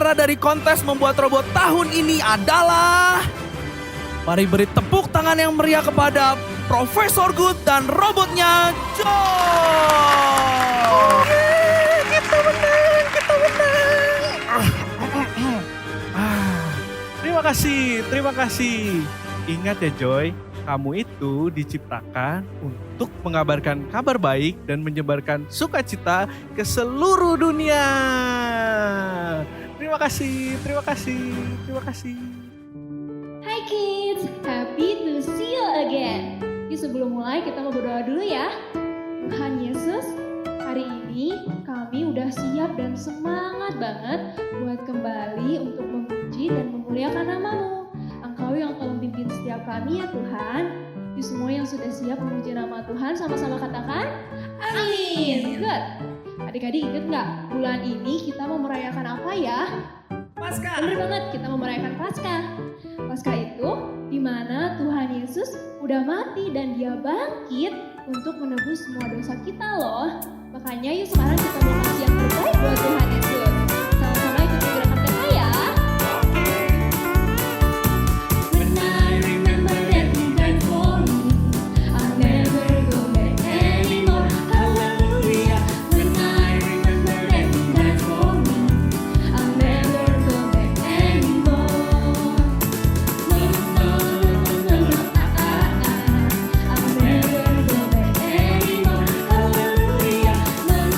juara dari kontes membuat robot tahun ini adalah... Mari beri tepuk tangan yang meriah kepada Profesor Good dan robotnya Joy. Kita menang. Terima kasih. Ingat ya Joy, kamu itu diciptakan untuk mengabarkan kabar baik dan menyebarkan sukacita ke seluruh dunia. Terima kasih. Hai kids, happy to see you again. Yuk sebelum mulai kita mau berdoa dulu ya. Tuhan Yesus, hari ini kami udah siap dan semangat banget buat kembali untuk memuji dan memuliakan nama-Mu. Engkau yang telah memimpin setiap kami ya Tuhan. Yuk semua yang sudah siap memuji nama Tuhan sama-sama katakan amin. Good. Adik-adik ingat nggak bulan ini kita mau merayakan apa ya? Paskah. Bener banget, kita mau merayakan Paskah. Paskah itu di mana Tuhan Yesus udah mati dan Dia bangkit untuk menebus semua dosa kita loh. Makanya yuk sekarang kita mau kasih yang terbaik buat Tuhan Yesus. Sama-sama ikuti gerakan kita ya. When I remember that He died for me, I'll never go back anymore. Hallelujah. When I remember that He died for me, I'll never go back anymore. No, I'll never go back anymore. Hallelujah. No,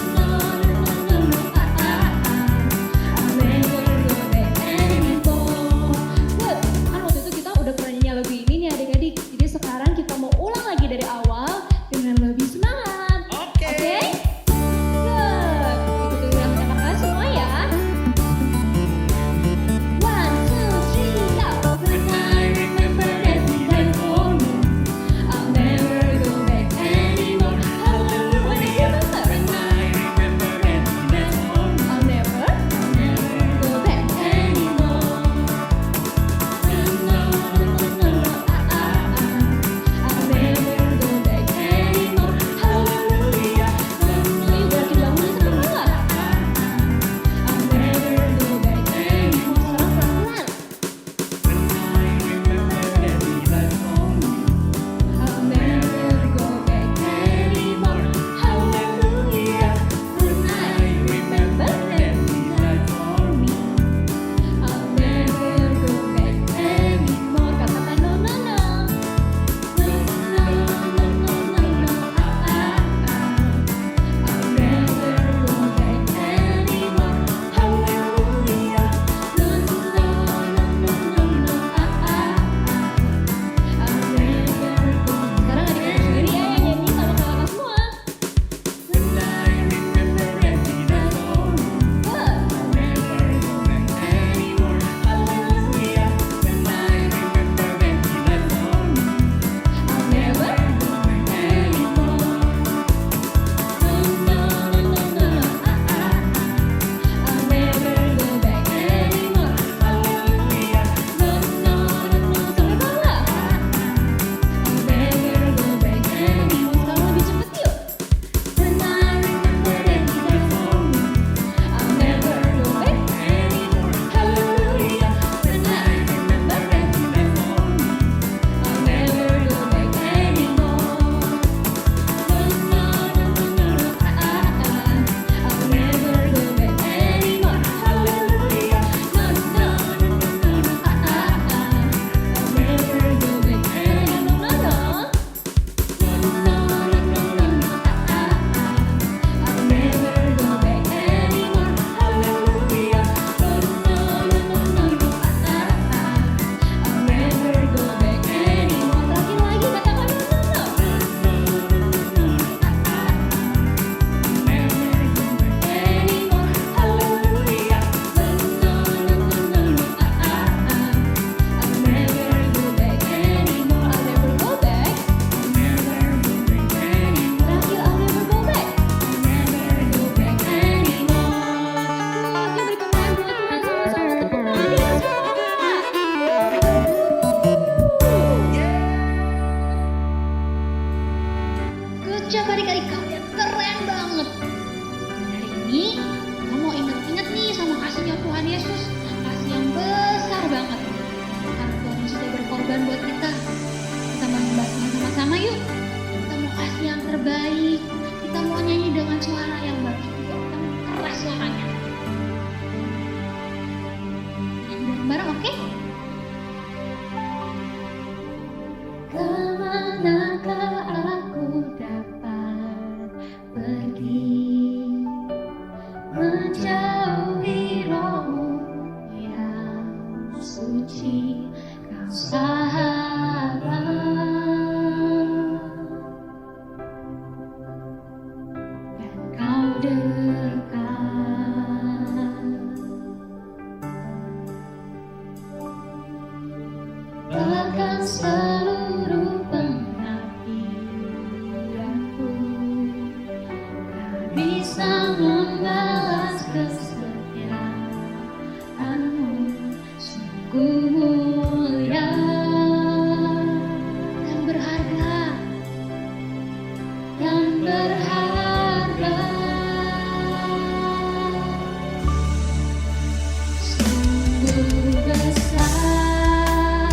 bahkan seluruh pengabdianku tak bisa membalas kesetiaanmu. Sungguh mulia dan berharga, dan berharga. Sungguh besar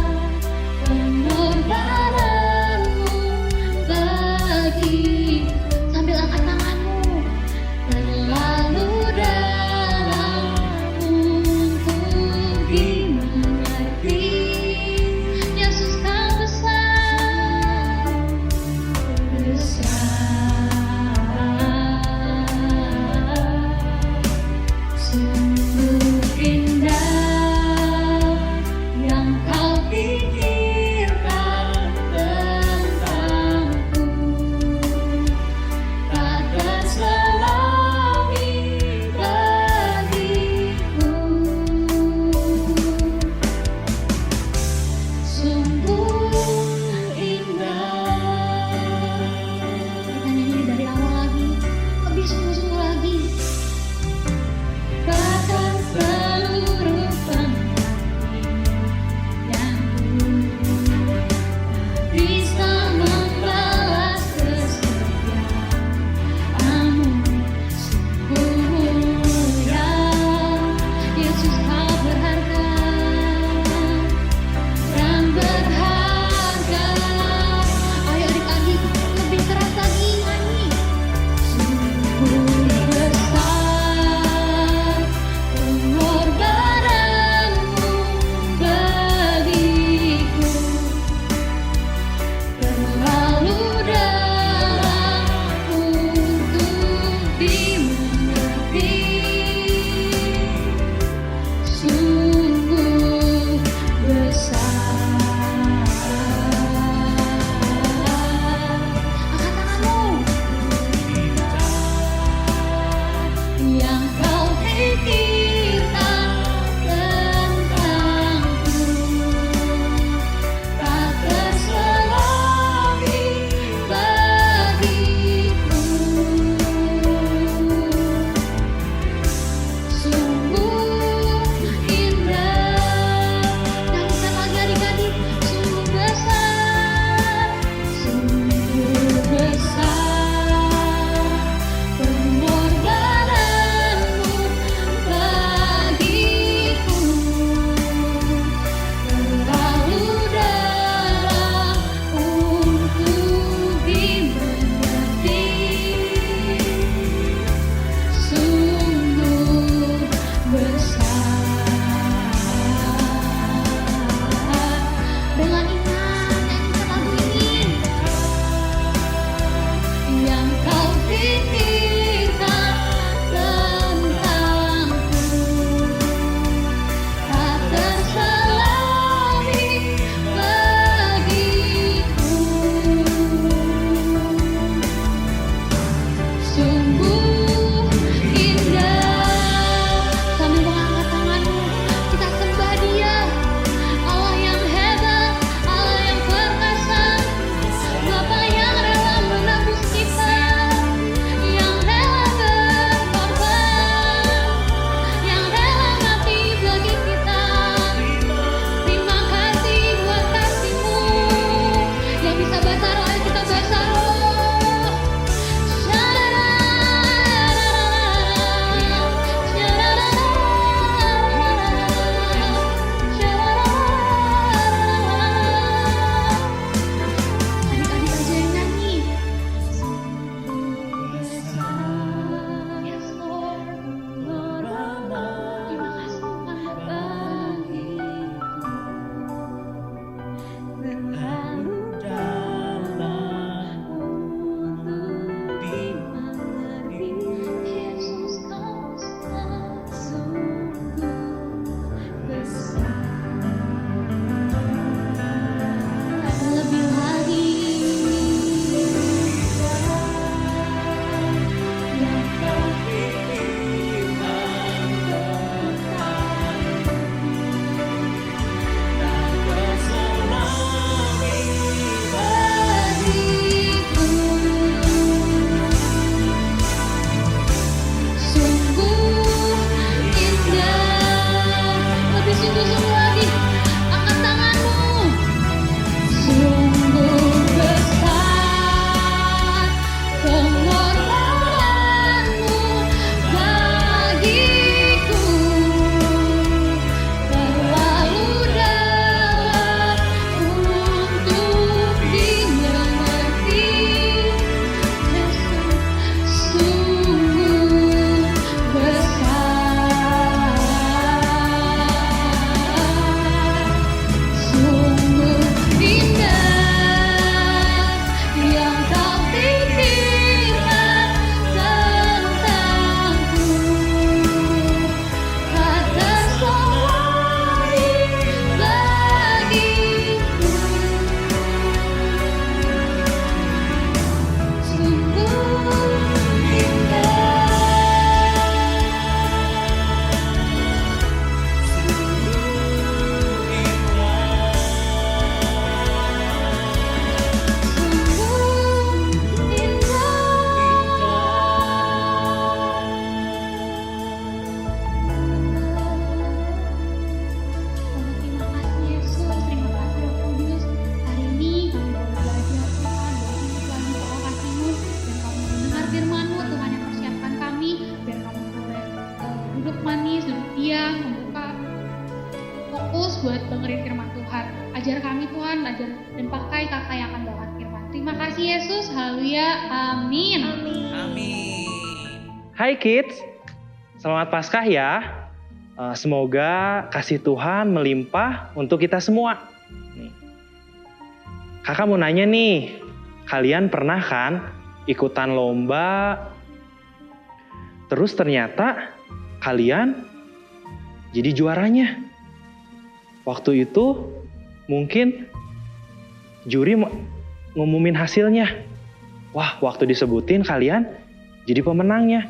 pengorbananmu bagi, sambil angkat tanganmu, terlalu dalam untuk dimengerti. Yesus kau besar, besar, sungguh indah buat dengerin firman Tuhan. Ajar kami Tuhan, ajar dan pakai kakak yang akan bawakan firman. Terima kasih Yesus, haleluya, amin. Hai kids, selamat Paskah ya. Semoga kasih Tuhan melimpah untuk kita semua. Nih. Kakak mau nanya nih, kalian pernah kan ikutan lomba, terus ternyata kalian jadi juaranya? Waktu itu mungkin juri ngumumin hasilnya. Wah, waktu disebutin kalian jadi pemenangnya.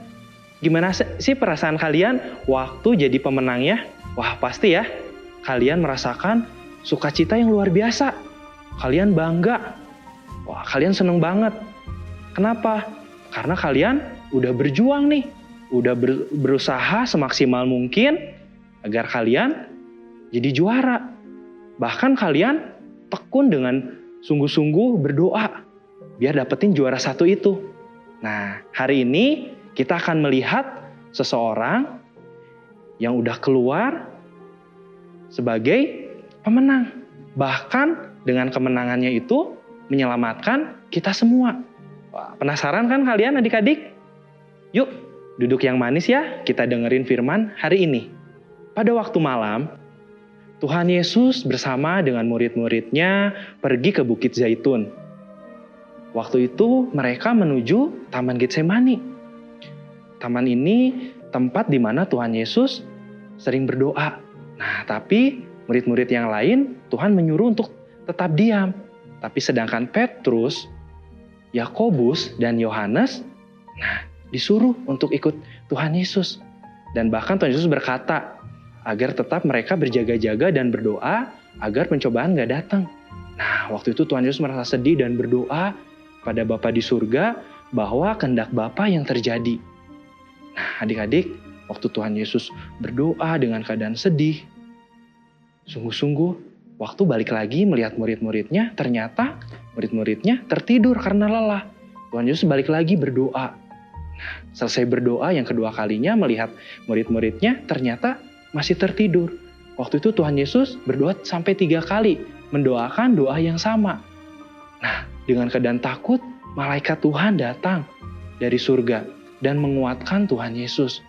Gimana sih perasaan kalian waktu jadi pemenangnya? Wah, pasti ya. Kalian merasakan sukacita yang luar biasa. Kalian bangga. Wah, kalian seneng banget. Kenapa? Karena kalian udah berjuang nih. Udah berusaha semaksimal mungkin agar kalian jadi juara. Bahkan kalian tekun dengan sungguh-sungguh berdoa biar dapetin juara 1 itu. Nah, hari ini kita akan melihat seseorang yang udah keluar sebagai pemenang. Bahkan dengan kemenangannya itu menyelamatkan kita semua. Wah, penasaran kan kalian adik-adik? Yuk, duduk yang manis ya, kita dengerin firman hari ini. Pada waktu malam, Tuhan Yesus bersama dengan murid-muridnya pergi ke Bukit Zaitun. Waktu itu mereka menuju Taman Getsemani. Taman ini tempat di mana Tuhan Yesus sering berdoa. Nah, tapi murid-murid yang lain Tuhan menyuruh untuk tetap diam. Tapi sedangkan Petrus, Yakobus, dan Yohanes, disuruh untuk ikut Tuhan Yesus. Dan bahkan Tuhan Yesus berkata agar tetap mereka berjaga-jaga dan berdoa agar pencobaan gak datang. Nah, waktu itu Tuhan Yesus merasa sedih dan berdoa pada Bapa di surga bahwa kehendak Bapa yang terjadi. Nah, adik-adik, waktu Tuhan Yesus berdoa dengan keadaan sedih, sungguh-sungguh, waktu balik lagi melihat murid-muridnya, ternyata murid-muridnya tertidur karena lelah. Tuhan Yesus balik lagi berdoa. Nah, selesai berdoa yang kedua kalinya melihat murid-muridnya ternyata masih tertidur. Waktu itu Tuhan Yesus berdoa sampai 3 kali, mendoakan doa yang sama. Nah, dengan keadaan takut, malaikat Tuhan datang dari surga dan menguatkan Tuhan Yesus.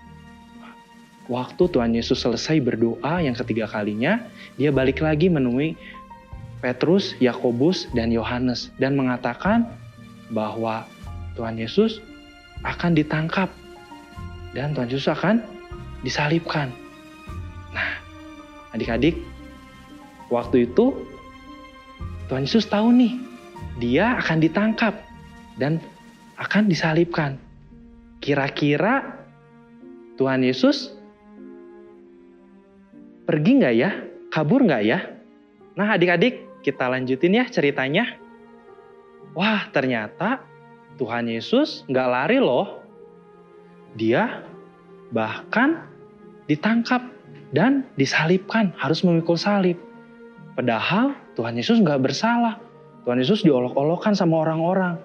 Waktu Tuhan Yesus selesai berdoa yang ketiga kalinya, dia balik lagi menemui Petrus, Yakobus, dan Yohanes dan mengatakan bahwa Tuhan Yesus akan ditangkap dan Tuhan Yesus akan disalibkan. Nah, adik-adik, waktu itu Tuhan Yesus tahu nih, dia akan ditangkap dan akan disalibkan. Kira-kira Tuhan Yesus pergi nggak ya? Kabur nggak ya? Nah, adik-adik, kita lanjutin ya ceritanya. Wah, ternyata Tuhan Yesus nggak lari loh. Dia bahkan ditangkap dan disalibkan, harus memikul salib. Padahal Tuhan Yesus nggak bersalah. Tuhan Yesus diolok-olokkan sama orang-orang.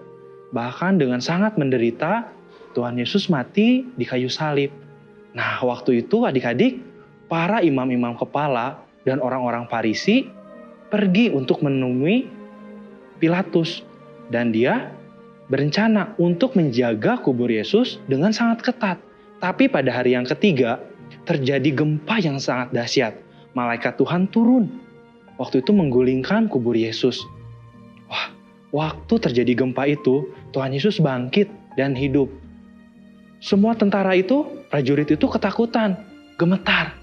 Bahkan dengan sangat menderita, Tuhan Yesus mati di kayu salib. Nah, waktu itu adik-adik, para imam-imam kepala dan orang-orang Farisi pergi untuk menemui Pilatus. Dan dia berencana untuk menjaga kubur Yesus dengan sangat ketat. Tapi pada hari yang ketiga, terjadi gempa yang sangat dahsyat. Malaikat Tuhan turun. Waktu itu menggulingkan kubur Yesus. Wah, waktu terjadi gempa itu, Tuhan Yesus bangkit dan hidup. Semua tentara itu, prajurit itu ketakutan, gemetar.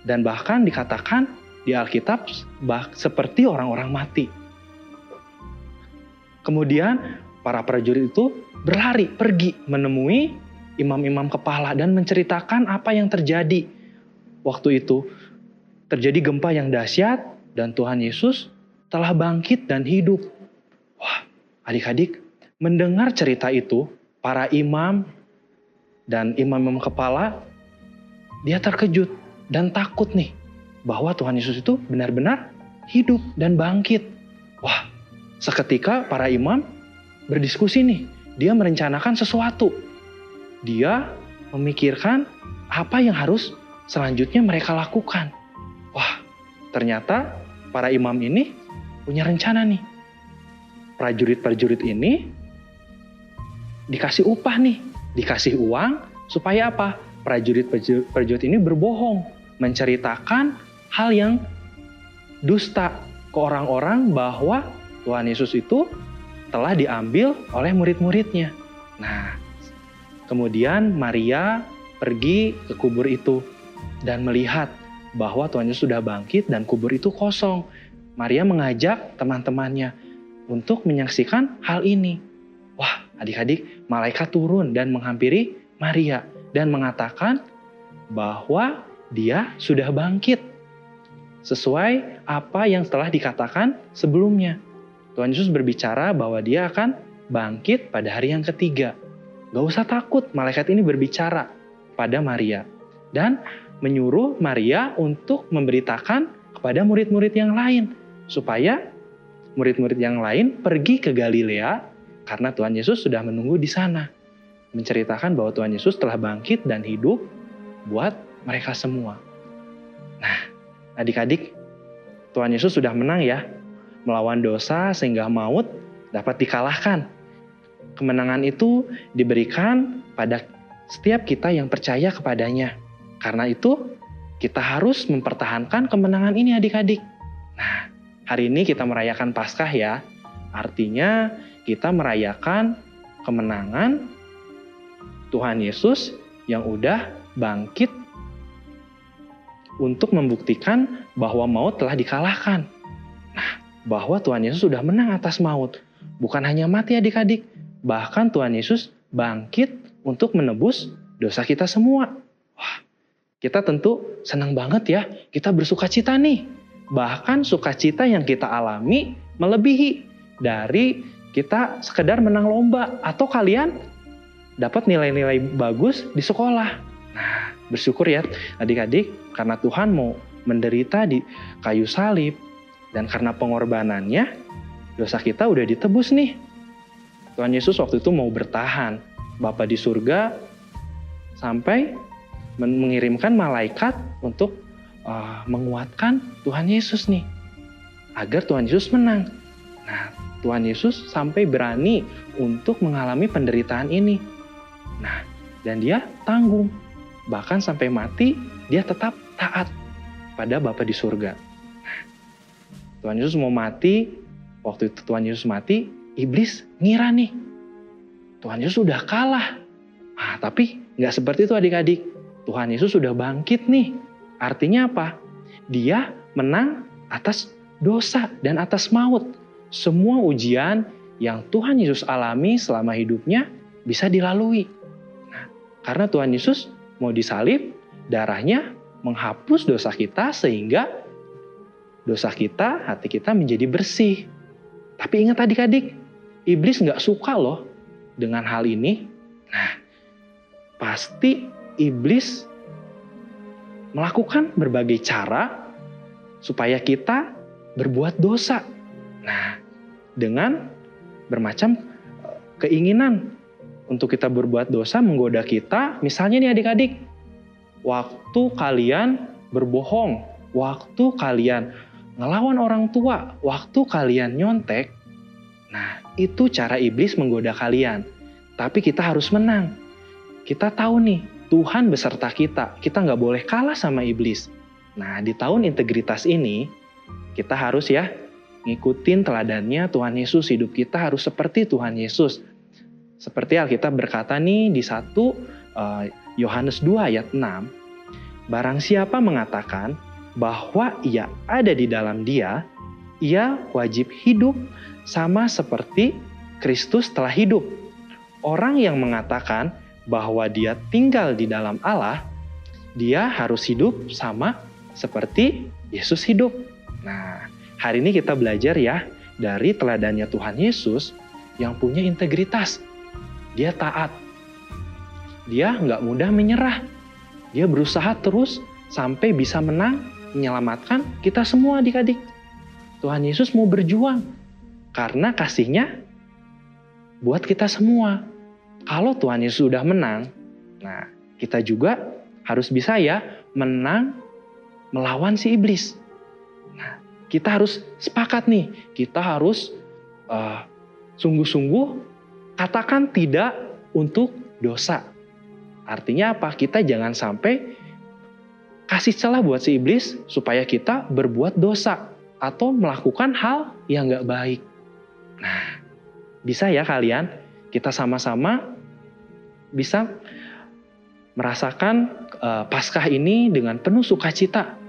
Dan bahkan dikatakan di Alkitab seperti orang-orang mati. Kemudian para prajurit itu berlari pergi menemui imam-imam kepala dan menceritakan apa yang terjadi. Waktu itu terjadi gempa yang dahsyat dan Tuhan Yesus telah bangkit dan hidup. Wah, adik-adik, mendengar cerita itu, para imam dan imam-imam kepala, dia terkejut dan takut nih bahwa Tuhan Yesus itu benar-benar hidup dan bangkit. Wah, seketika para imam berdiskusi nih, dia merencanakan sesuatu. Dia memikirkan apa yang harus selanjutnya mereka lakukan. Wah, ternyata para imam ini punya rencana nih. Prajurit-prajurit ini dikasih upah nih, dikasih uang supaya apa? Prajurit ini berbohong, menceritakan hal yang dusta ke orang-orang bahwa Tuhan Yesus itu telah diambil oleh murid-muridnya. Nah, kemudian Maria pergi ke kubur itu dan melihat bahwa Tuhan Yesus sudah bangkit dan kubur itu kosong. Maria mengajak teman-temannya untuk menyaksikan hal ini. Wah, adik-adik, malaikat turun dan menghampiri Maria dan mengatakan bahwa dia sudah bangkit sesuai apa yang telah dikatakan sebelumnya. Tuhan Yesus berbicara bahwa dia akan bangkit pada hari yang ketiga. Gak usah takut, malaikat ini berbicara pada Maria dan menyuruh Maria untuk memberitakan kepada murid-murid yang lain supaya murid-murid yang lain pergi ke Galilea karena Tuhan Yesus sudah menunggu di sana, menceritakan bahwa Tuhan Yesus telah bangkit dan hidup buat mereka semua. Nah, adik-adik, Tuhan Yesus sudah menang ya, melawan dosa sehingga maut dapat dikalahkan. Kemenangan itu diberikan pada setiap kita yang percaya kepadanya. Karena itu, kita harus mempertahankan kemenangan ini adik-adik. Nah, hari ini kita merayakan Paskah ya. Artinya kita merayakan kemenangan Tuhan Yesus yang udah bangkit untuk membuktikan bahwa maut telah dikalahkan. Nah, bahwa Tuhan Yesus sudah menang atas maut. Bukan hanya mati adik-adik, bahkan Tuhan Yesus bangkit untuk menebus dosa kita semua. Wah, kita tentu senang banget ya, kita bersukacita nih. Bahkan sukacita yang kita alami melebihi dari kita sekedar menang lomba atau kalian dapat nilai-nilai bagus di sekolah. Nah, bersyukur ya adik-adik karena Tuhan mau menderita di kayu salib dan karena pengorbanannya dosa kita udah ditebus nih. Tuhan Yesus waktu itu mau bertahan. Bapa di surga sampai mengirimkan malaikat untuk menguatkan Tuhan Yesus nih agar Tuhan Yesus menang. Nah, Tuhan Yesus sampai berani untuk mengalami penderitaan ini. Nah, dan dia tanggung. Bahkan sampai mati, dia tetap taat pada Bapa di surga. Nah, Tuhan Yesus mau mati, waktu itu Tuhan Yesus mati, iblis ngira nih, Tuhan Yesus sudah kalah. Nah, tapi nggak seperti itu adik-adik. Tuhan Yesus sudah bangkit nih. Artinya apa? Dia menang atas dosa dan atas maut. Semua ujian yang Tuhan Yesus alami selama hidupnya bisa dilalui. Nah, karena Tuhan Yesus mau disalib, darahnya menghapus dosa kita sehingga dosa kita, hati kita menjadi bersih. Tapi ingat adik-adik, iblis nggak suka loh dengan hal ini. Nah, pasti iblis melakukan berbagai cara supaya kita berbuat dosa. Nah, dengan bermacam keinginan untuk kita berbuat dosa menggoda kita. Misalnya nih adik-adik, waktu kalian berbohong, waktu kalian ngelawan orang tua, waktu kalian nyontek, nah itu cara iblis menggoda kalian. Tapi kita harus menang. Kita tahu nih, Tuhan beserta kita. Kita nggak boleh kalah sama iblis. Nah, di tahun integritas ini, kita harus ya ngikutin teladannya Tuhan Yesus. Hidup kita harus seperti Tuhan Yesus. Seperti Alkitab berkata nih di 1 Yohanes 2 ayat 6. Barang siapa mengatakan bahwa ia ada di dalam dia, ia wajib hidup sama seperti Kristus telah hidup. Orang yang mengatakan bahwa dia tinggal di dalam Allah, dia harus hidup sama seperti Yesus hidup. Nah, hari ini kita belajar ya dari teladannya Tuhan Yesus yang punya integritas. Dia taat. Dia nggak mudah menyerah. Dia berusaha terus sampai bisa menang, menyelamatkan kita semua adik-adik. Tuhan Yesus mau berjuang karena kasih-Nya buat kita semua. Kalau Tuhan Yesus sudah menang, nah kita juga harus bisa ya menang melawan si iblis. kita harus sepakat nih, kita harus sungguh-sungguh katakan tidak untuk dosa. Artinya apa? Kita jangan sampai kasih celah buat si iblis supaya kita berbuat dosa atau melakukan hal yang gak baik. Nah, bisa ya kalian? Kita sama-sama bisa merasakan Paskah ini dengan penuh sukacita.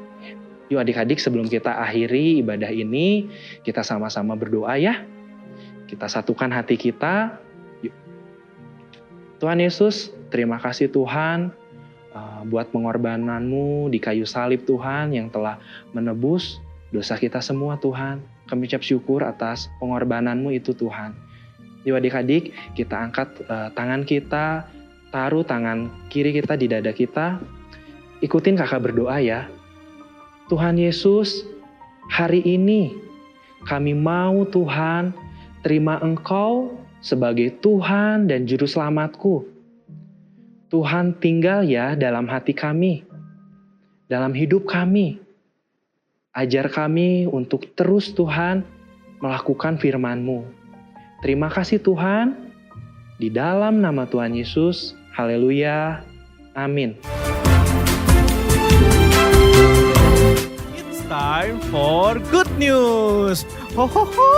Yuk adik-adik, sebelum kita akhiri ibadah ini, kita sama-sama berdoa ya. Kita satukan hati kita. Yuk. Tuhan Yesus, terima kasih Tuhan buat pengorbanan-Mu di kayu salib Tuhan yang telah menebus dosa kita semua Tuhan. Kami ucap syukur atas pengorbanan-Mu itu Tuhan. Yuk adik-adik, kita angkat tangan kita, taruh tangan kiri kita di dada kita. Ikutin kakak berdoa ya. Tuhan Yesus, hari ini kami mau Tuhan terima Engkau sebagai Tuhan dan Juru Selamatku. Tuhan tinggal ya dalam hati kami, dalam hidup kami. Ajar kami untuk terus Tuhan melakukan firman-Mu. Terima kasih Tuhan, di dalam nama Tuhan Yesus, haleluya, amin. Time for good news. Ho ho ho.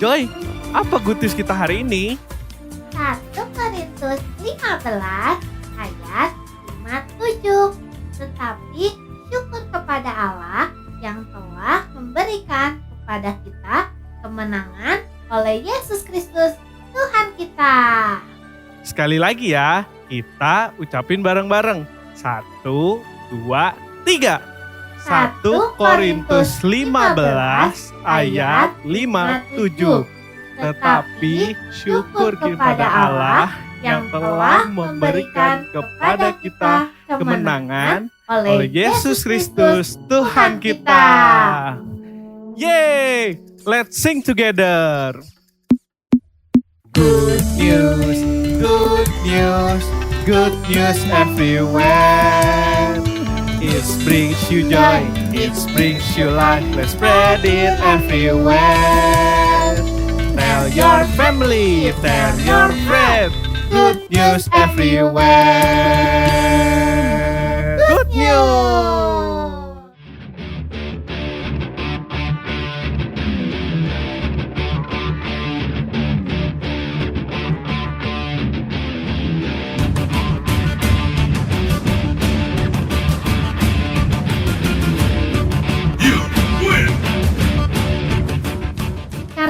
Joy, apa good news kita hari ini? 1 Korintus 15 ayat 57. Tetapi syukur kepada Allah yang telah memberikan kepada kita kemenangan oleh Yesus Kristus Tuhan kita. Sekali lagi ya, kita ucapin bareng-bareng. 1, 2, 3. 1 Korintus 15 ayat 57. Tetapi syukur kepada Allah yang telah memberikan kepada kita kemenangan oleh Yesus Kristus Tuhan kita. Yeay! Let's sing together. Good news, good news, good news everywhere. It brings you joy, it brings you life. Let's spread it everywhere. Tell your family, tell your friends. Good news everywhere. Good news.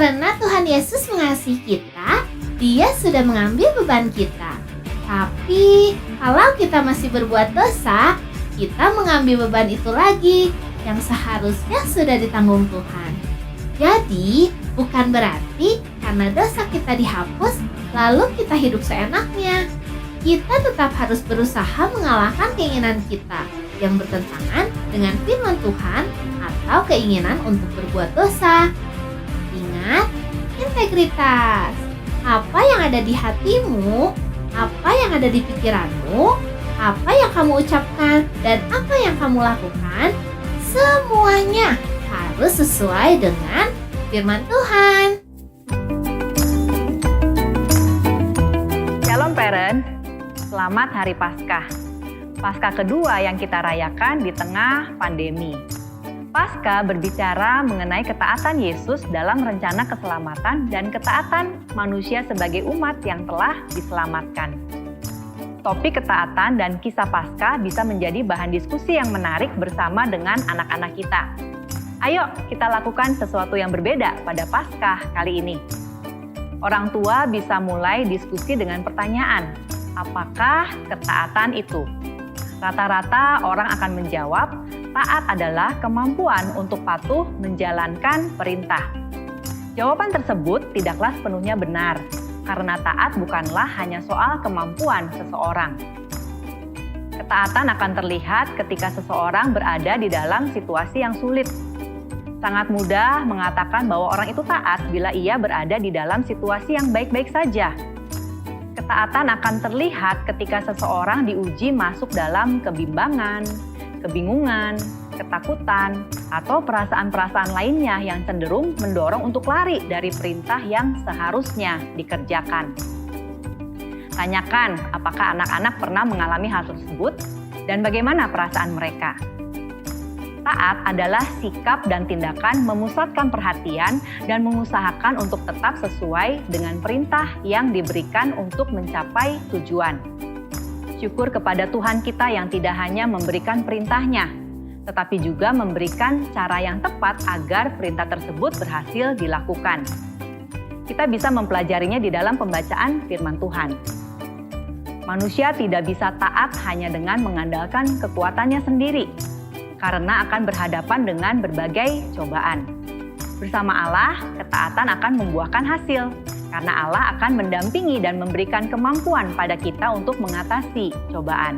Karena Tuhan Yesus mengasihi kita, Dia sudah mengambil beban kita. Tapi kalau kita masih berbuat dosa, kita mengambil beban itu lagi yang seharusnya sudah ditanggung Tuhan. Jadi bukan berarti karena dosa kita dihapus lalu kita hidup seenaknya. Kita tetap harus berusaha mengalahkan keinginan kita yang bertentangan dengan firman Tuhan atau keinginan untuk berbuat dosa. Ingat, integritas. Apa yang ada di hatimu, apa yang ada di pikiranmu, apa yang kamu ucapkan, dan apa yang kamu lakukan, semuanya harus sesuai dengan firman Tuhan. Shalom parents, selamat Hari Paskah. Paskah kedua yang kita rayakan di tengah pandemi. Paskah berbicara mengenai ketaatan Yesus dalam rencana keselamatan dan ketaatan manusia sebagai umat yang telah diselamatkan. Topik ketaatan dan kisah Paskah bisa menjadi bahan diskusi yang menarik bersama dengan anak-anak kita. Ayo kita lakukan sesuatu yang berbeda pada Paskah kali ini. Orang tua bisa mulai diskusi dengan pertanyaan, apakah ketaatan itu? Rata-rata orang akan menjawab, taat adalah kemampuan untuk patuh menjalankan perintah. Jawaban tersebut tidaklah sepenuhnya benar, karena taat bukanlah hanya soal kemampuan seseorang. Ketaatan akan terlihat ketika seseorang berada di dalam situasi yang sulit. Sangat mudah mengatakan bahwa orang itu taat bila ia berada di dalam situasi yang baik-baik saja. Ketaatan akan terlihat ketika seseorang diuji masuk dalam kebimbangan, kebingungan, ketakutan, atau perasaan-perasaan lainnya yang cenderung mendorong untuk lari dari perintah yang seharusnya dikerjakan. Tanyakan apakah anak-anak pernah mengalami hal tersebut dan bagaimana perasaan mereka. Taat adalah sikap dan tindakan memusatkan perhatian dan mengusahakan untuk tetap sesuai dengan perintah yang diberikan untuk mencapai tujuan. Syukur kepada Tuhan kita yang tidak hanya memberikan perintahnya, tetapi juga memberikan cara yang tepat agar perintah tersebut berhasil dilakukan. Kita bisa mempelajarinya di dalam pembacaan firman Tuhan. Manusia tidak bisa taat hanya dengan mengandalkan kekuatannya sendiri, karena akan berhadapan dengan berbagai cobaan. Bersama Allah, ketaatan akan membuahkan hasil, karena Allah akan mendampingi dan memberikan kemampuan pada kita untuk mengatasi cobaan.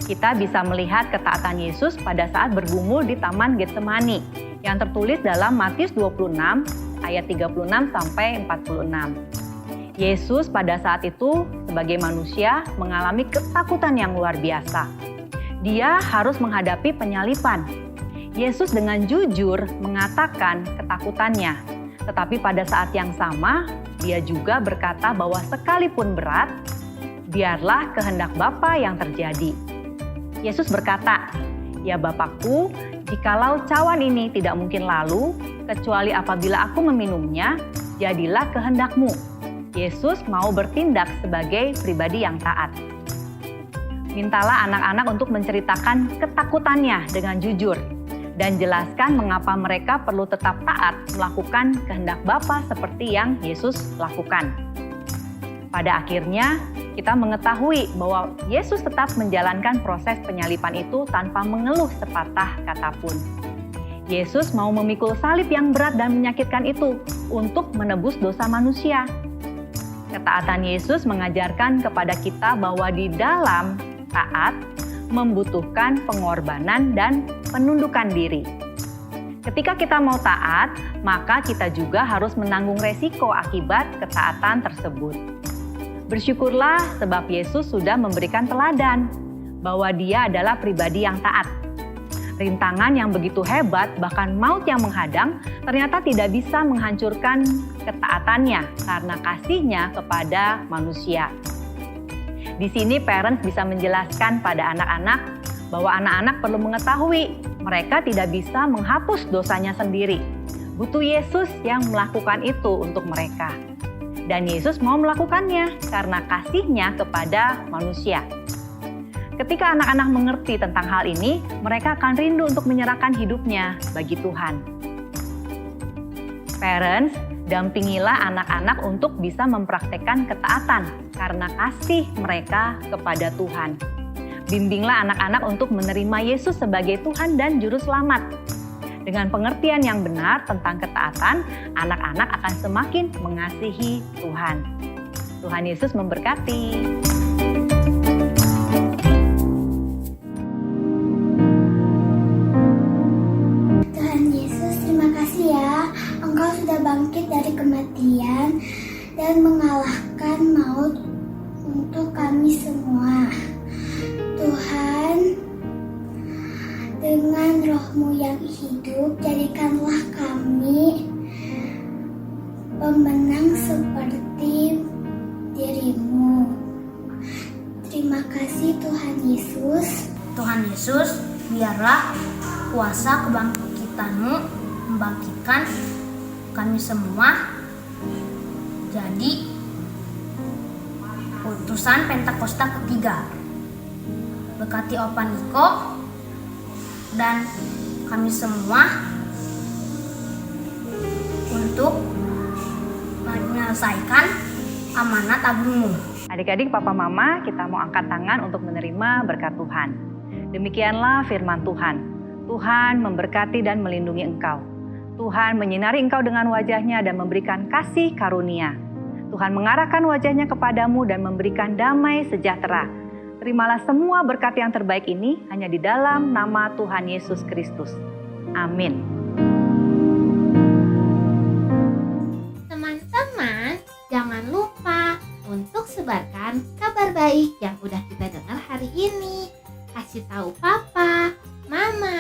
Kita bisa melihat ketaatan Yesus pada saat bergumul di Taman Getsemani, yang tertulis dalam Matius 26 ayat 36 sampai 46. Yesus pada saat itu sebagai manusia mengalami ketakutan yang luar biasa. Dia harus menghadapi penyaliban. Yesus dengan jujur mengatakan ketakutannya, tetapi pada saat yang sama, dia juga berkata bahwa sekalipun berat, biarlah kehendak Bapa yang terjadi. Yesus berkata, "Ya Bapakku, jikalau cawan ini tidak mungkin lalu, kecuali apabila aku meminumnya, jadilah kehendak-Mu." Yesus mau bertindak sebagai pribadi yang taat. Mintalah anak-anak untuk menceritakan ketakutannya dengan jujur dan jelaskan mengapa mereka perlu tetap taat melakukan kehendak Bapa seperti yang Yesus lakukan. Pada akhirnya, kita mengetahui bahwa Yesus tetap menjalankan proses penyaliban itu tanpa mengeluh sepatah kata pun. Yesus mau memikul salib yang berat dan menyakitkan itu untuk menebus dosa manusia. Ketaatan Yesus mengajarkan kepada kita bahwa di dalam taat membutuhkan pengorbanan dan penundukan diri. Ketika kita mau taat, maka kita juga harus menanggung resiko akibat ketaatan tersebut. Bersyukurlah sebab Yesus sudah memberikan teladan bahwa Dia adalah pribadi yang taat. Rintangan yang begitu hebat, bahkan maut yang menghadang, ternyata tidak bisa menghancurkan ketaatannya karena kasihnya kepada manusia. Di sini parents bisa menjelaskan pada anak-anak bahwa anak-anak perlu mengetahui mereka tidak bisa menghapus dosanya sendiri. Butuh Yesus yang melakukan itu untuk mereka. Dan Yesus mau melakukannya karena kasihnya kepada manusia. Ketika anak-anak mengerti tentang hal ini, mereka akan rindu untuk menyerahkan hidupnya bagi Tuhan. Parents, dampingilah anak-anak untuk bisa mempraktekkan ketaatan karena kasih mereka kepada Tuhan. Bimbinglah anak-anak untuk menerima Yesus sebagai Tuhan dan Juru Selamat. Dengan pengertian yang benar tentang ketaatan, anak-anak akan semakin mengasihi Tuhan. Tuhan Yesus memberkati. Tuhan Yesus, terima kasih ya. Engkau sudah bangkit dari kematian dan mengalahkan maut untuk kami semua. Tuhan, dengan Roh-Mu yang hidup, jadikanlah kami pemenang seperti diri-Mu. Terima kasih Tuhan Yesus. Tuhan Yesus, biarlah kuasa kebangkitan-Mu membangkitkan kami semua jadi utusan Pentakosta ketiga. Berkati Opa Niko dan kami semua untuk menyelesaikan amanat agung-Mu. Adik-adik, papa mama, kita mau angkat tangan untuk menerima berkat Tuhan. Demikianlah firman Tuhan. Tuhan memberkati dan melindungi engkau. Tuhan menyinari engkau dengan wajahnya dan memberikan kasih karunia. Tuhan mengarahkan wajahnya kepadamu dan memberikan damai sejahtera. Terimalah semua berkat yang terbaik ini hanya di dalam nama Tuhan Yesus Kristus. Amin. Teman-teman, jangan lupa untuk sebarkan kabar baik yang udah kita dengar hari ini. Kasih tahu papa, mama,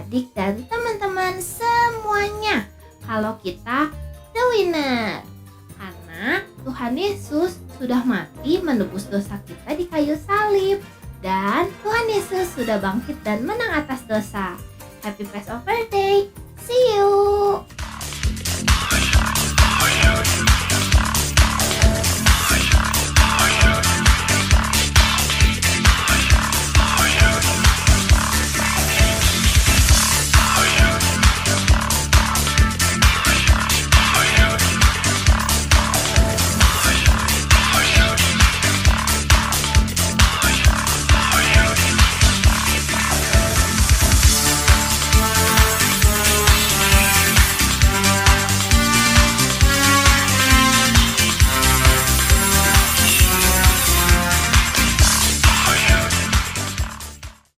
adik-adik dan teman-teman semuanya kalau kita the winner. Karena Tuhan Yesus sudah mati menebus dosa kita di kayu salib. Dan Tuhan Yesus sudah bangkit dan menang atas dosa. Happy Passover Day. See you.